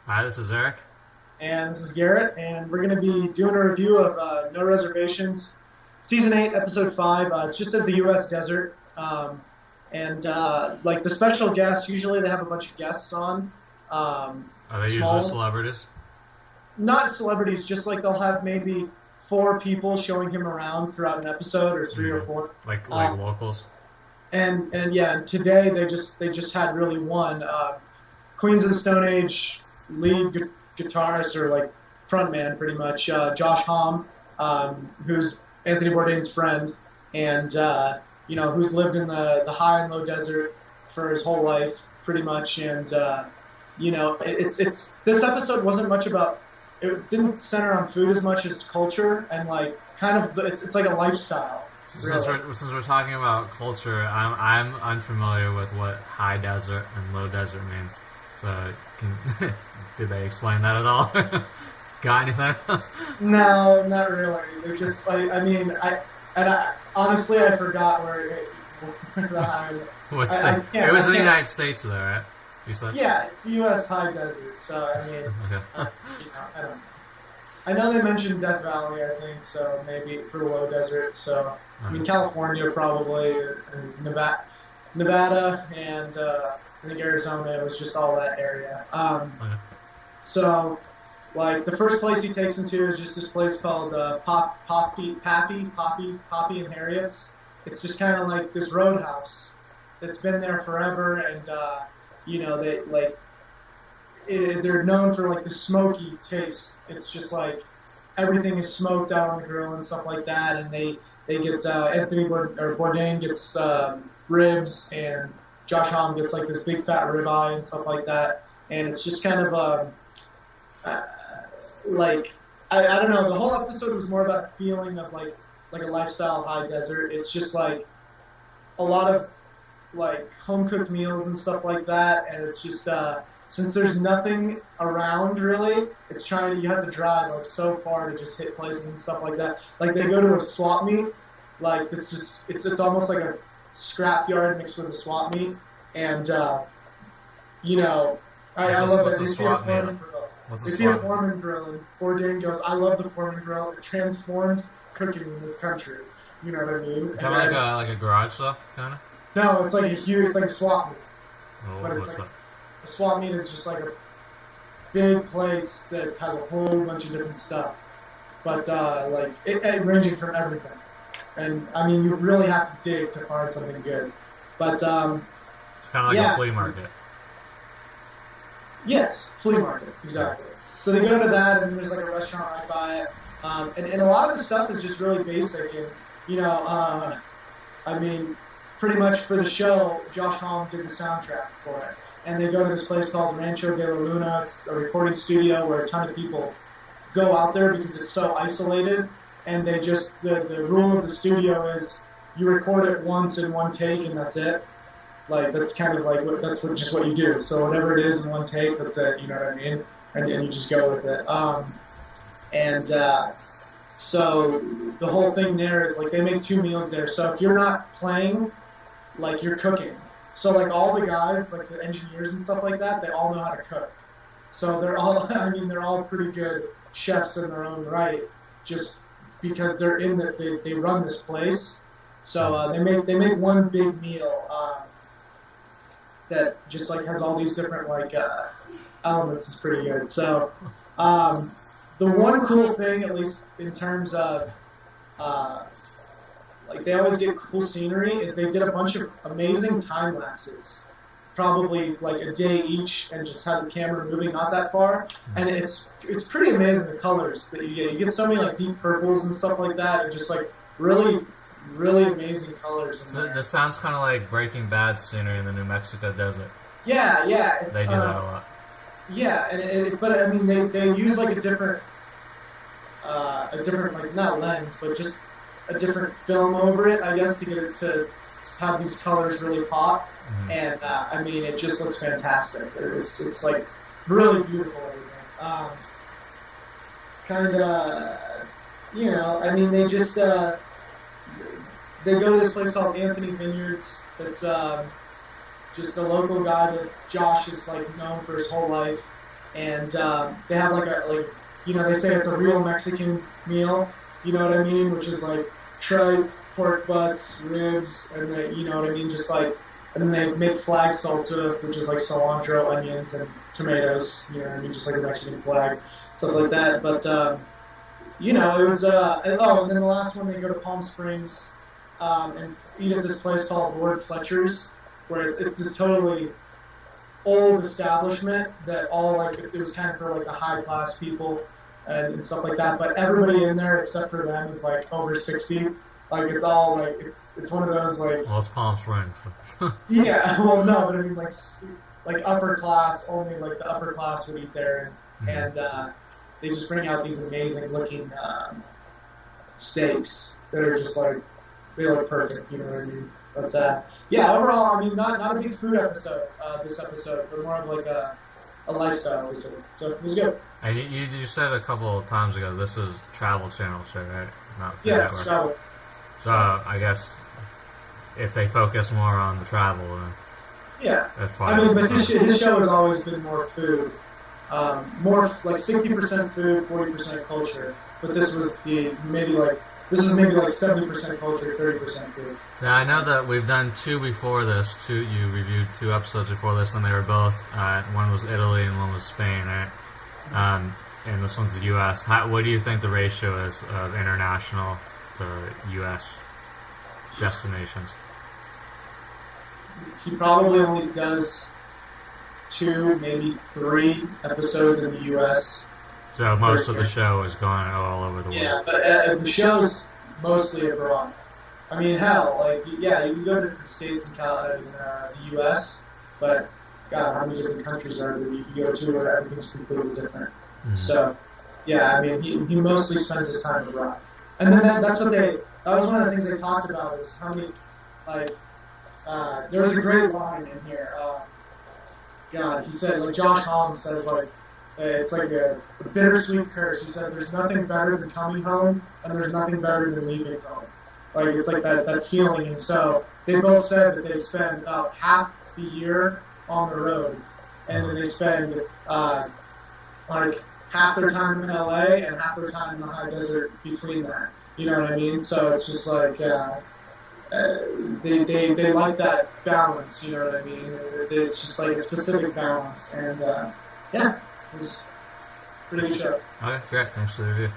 Hi, this is Eric. And this is Garrett, and we're going to be doing a review of No Reservations, Season 8, Episode 5. It's just as the U.S. desert. Like the special guests, usually they have a bunch of guests on. Are they usually Small, celebrities? not celebrities, just like they'll have maybe four people showing him around throughout an episode, or three or four. Like locals? And yeah, and today they just had really one. Queens of the Stone Age lead guitarist or like frontman, pretty much, Josh Homme, who's Anthony Bourdain's friend, and who's lived in the high and low desert for his whole life, pretty much. And it's this episode wasn't much about. It didn't center on food as much as culture and like kind of it's like a lifestyle. Since we're talking about culture, I'm unfamiliar with what high desert and low desert means. So, did they explain that at all? Got anything? No, not really. They're just like honestly I forgot where the high. What state? It was in the United States, though, right? You said? Yeah, it's the U.S. high desert. So I mean, Okay. I don't know. I know they mentioned Death Valley, I think, so maybe for the low desert. So I mean, California probably, and Nevada, and I think Arizona. It was just all that area. Okay. So, like the first place he takes him to is just this place called Poppy and Harriet's. It's just kind of like this roadhouse that's been there forever, and they're known for like the smoky taste. It's just like everything is smoked out on the grill and stuff like that, and they get Bourdain gets ribs, and Josh Homme gets like this big fat ribeye and stuff like that, and it's just kind of I don't know. The whole episode was more about a feeling of like a lifestyle high desert. It's just like a lot of like home cooked meals and stuff like that, and it's just since there's nothing around really, you have to drive like so far to just hit places and stuff like that. Like they go to a swap meet, like it's almost like a scrap yard mixed with a swap meet, and I love it. They see a foreman grill. They see a foreman grill, and Bourdain goes, "I love the foreman grill. It transformed cooking in this country." You know what I mean? Is that like a garage stuff, kind of? No, it's like it's like a swap meet. Oh, But it's what's like that? a swap meet is just like a big place that has a whole bunch of different stuff, but it ranging from everything. And I mean, you really have to dig to find something good. But It's kind of like a flea market. yes, flea market, exactly. So they go to that, and then there's like a restaurant right by it, and a lot of the stuff is just really basic. And I mean, pretty much for the show, Josh Homme did the soundtrack for it. And they go to this place called Rancho de la Luna. It's a recording studio where a ton of people go out there because it's so isolated. And they just, the rule of the studio is you record it once in one take and that's it. Like, that's kind of like, just what you do. So whatever it is in one take, that's it, you know what I mean? And you just go with it. So the whole thing there is like they make two meals there. So if you're not playing, like you're cooking. So like all the guys, like the engineers and stuff like that, they all know how to cook. So they're all pretty good chefs in their own right, just because they're they run this place. So they make one big meal that just like has all these different like elements. It's pretty good. So the one cool thing, at least in terms of like they always get cool scenery, is they did a bunch of amazing time lapses, probably like a day each, and just had the camera moving not that far, and it's pretty amazing the colors that you get. You get so many like deep purples and stuff like that, and just like really amazing colors. So this sounds kind of like Breaking Bad scenery in the New Mexico desert. Yeah, They do that a lot. Yeah, but I mean they use like a different like not lens, but just a different film over it, I guess, to get it to have these colors really pop. Mm-hmm. And I mean, it just looks fantastic. It's like really beautiful. Kind of, I mean, they just they go to this place called Anthony Vineyards. It's just a local guy that Josh is like known for his whole life, and they have they say it's a real Mexican meal. You know what I mean? Which is like tripe, pork butts, ribs, and you know what I mean, just like. And then they make flag salsa, which is like cilantro, onions, and tomatoes. You know what I mean? Just like a Mexican flag, stuff like that. But it was. And then the last one, they go to Palm Springs and eat at this place called Lord Fletcher's, where it's this totally old establishment that all like it was kind of for like the high class people and stuff like that. But everybody in there except for them is like over 60. Like it's all like it's one of those like. Well, it's Palm Springs. So. Yeah, well, no, but I mean like upper class. Only like the upper class would eat there, and they just bring out these amazing looking steaks that are just like they look perfect. You know what I mean? But yeah, overall, I mean, not a big food episode this episode, but more of like a lifestyle episode. So it was good. And you said a couple of times ago this is Travel Channel show, right? Not Food Yeah, Network. it's travel. So I guess if they focus more on the travel, then yeah. That's I mean, but his show has always been more food, more like 60% food, 40% culture. But this was maybe like 70% culture, 30% food. Now I know that we've done two before this. You reviewed 2 episodes before this, and they were both one was Italy and one was Spain, right? And this one's the U.S. What do you think the ratio is of international to U.S. destinations? He probably only does 2, maybe 3 episodes in the U.S. So most of the show is going all over the world. Yeah, but the show's mostly abroad. I mean, hell, like, yeah, you can go to different states in the U.S., but God, how many different countries are there you go to where everything's completely different? Mm-hmm. So, yeah, I mean, he mostly spends his time abroad. And then that was one of the things they talked about is how many, like, there was a great line in here. God, he said, like, Josh Holmes says, like, it's like a bittersweet curse. He said, there's nothing better than coming home, and there's nothing better than leaving home. Like, it's like that feeling. And so they both said that they spend about half the year on the road, and then they spend, like, half their time in LA and half their time in the high desert between that. You know what I mean? So it's just like they like that balance. You know what I mean? It's just like a specific balance, and yeah, it was a pretty good show. Okay, great. Thanks for the review.